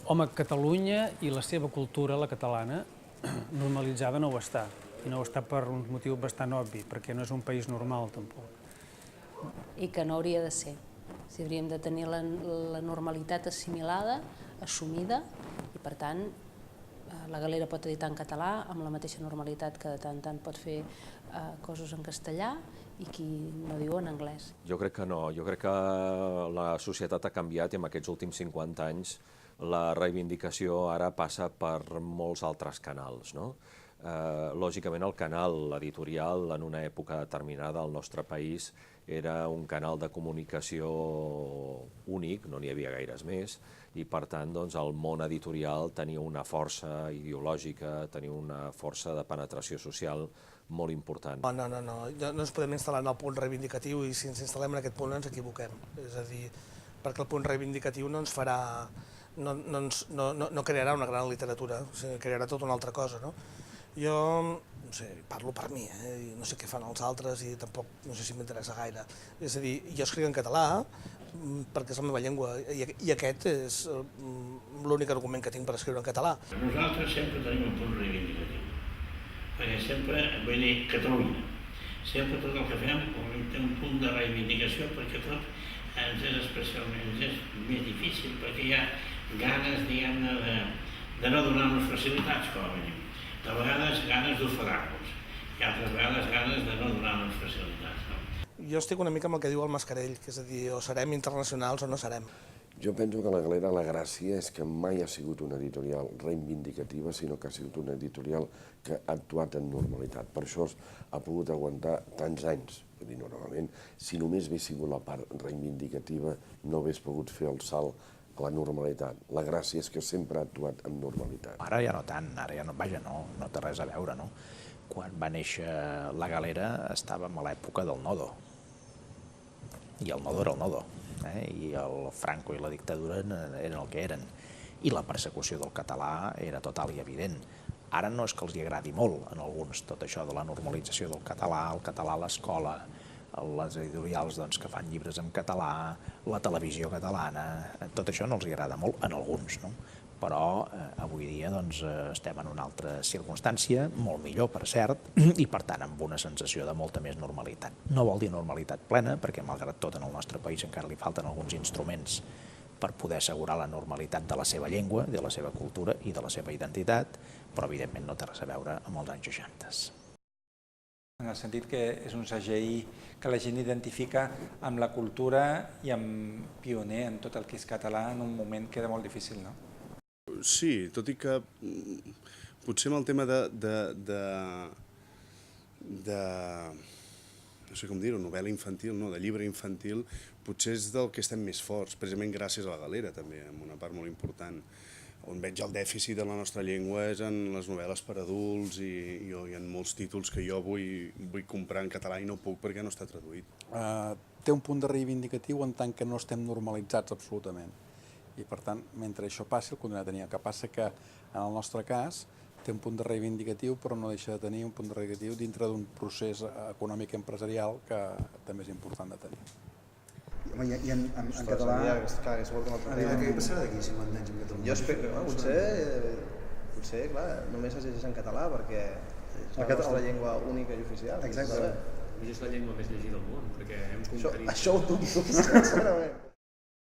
Home, Catalunya i la seva cultura, la catalana, normalitzada no ho està. I no ho està per un motiu bastant obvi, perquè no és un país normal, tampoc. I que no hauria de ser. Si hauríem de tenir la normalitat assimilada, assumida, i per tant la Galera pot editar en català amb la mateixa normalitat que de tant en tant pot fer coses en castellà i qui no diu en anglès. Jo crec que no, jo crec que la societat ha canviat i en aquests últims 50 anys la reivindicació ara passa per molts altres canals, no? Lògicament el canal editorial en una època determinada al nostre país era un canal de comunicació únic, no n'hi havia gaires més, i per tant el món editorial tenia una força ideològica, tenia una força de penetració social molt important. No ens podem instal·lar en el punt reivindicatiu i si ens instal·lem en aquest punt ens equivoquem. És a dir, perquè el punt reivindicatiu no ens farà, no crearà una gran literatura, crearà tota una altra cosa, no? Jo, no sé, parlo per mi, no sé què fan els altres i tampoc no sé si m'interessa gaire. És a dir, jo escric en català perquè és la meva llengua i aquest és l'únic argument que tinc per escriure en català. Nosaltres sempre tenim un punt reivindicatiu, perquè sempre, vull dir, Catalunya, sempre tot el que fem té un punt de reivindicació perquè tot ens és especialment més difícil, perquè hi ha ganes, diguem-ne, de no donar-nos facilitats, com a mínim. De vegades ganes d'ofegar-nos i altres vegades ganes de no donar-nos facilitats. Jo estic una mica amb el que diu el Mascarell, que és a dir, o serem internacionals o no serem. Jo penso que la Galera, la gràcia és que mai ha sigut una editorial reivindicativa, sinó que ha sigut una editorial que ha actuat en normalitat. Per això ha pogut aguantar tants anys. Vull dir, normalment, si només hagués sigut la part reivindicativa, no hagués pogut fer el salt a la normalitat. La gràcia és que sempre ha actuat amb normalitat. Ara ja no tant, ara ja no, vaja, no té res a veure, no? Quan va néixer la Galera estàvem a l'època del Nodo. I el Nodo era el Nodo, i el Franco i la dictadura eren el que eren. I la persecució del català era total i evident. Ara no és que els agradi molt, en alguns, tot això de la normalització del català, el català a l'escola, les editorials que fan llibres en català, la televisió catalana, tot això no els agrada molt, en alguns, no? Però avui dia estem en una altra circumstància, molt millor, per cert, i per tant amb una sensació de molta més normalitat. No vol dir normalitat plena, perquè malgrat tot en el nostre país encara li falten alguns instruments per poder assegurar la normalitat de la seva llengua, de la seva cultura i de la seva identitat, però evidentment no té res a veure amb els anys 60. En el sentit que és un segell que la gent identifica amb la cultura i amb pioner en tot el que és català en un moment que era molt difícil, no? Sí, tot i que potser amb el tema no sé com dir-ho, novel·la infantil, de llibre infantil, potser és del que estem més forts, precisament gràcies a la Galera també, en una part molt important. On veig el dèficit de la nostra llengua és en les novel·les per adults i en molts títols que jo vull comprar en català i no puc perquè no està traduït. Té un punt de reivindicatiu en tant que no estem normalitzats absolutament. I per tant, mentre això passi, el continuarà tenint. El que passa que en el nostre cas té un punt de reivindicatiu però no deixa de tenir un punt de reivindicatiu dintre d'un procés econòmic i empresarial que també és important de tenir. I en català... Què passarà d'aquí 50 anys en Catalunya? Jo espero, potser, clar, només es llegeix en català perquè és la nostra llengua única i oficial. Exacte. És la llengua més llegida del món, perquè hem conquerit... Això ho dubto, sincerament.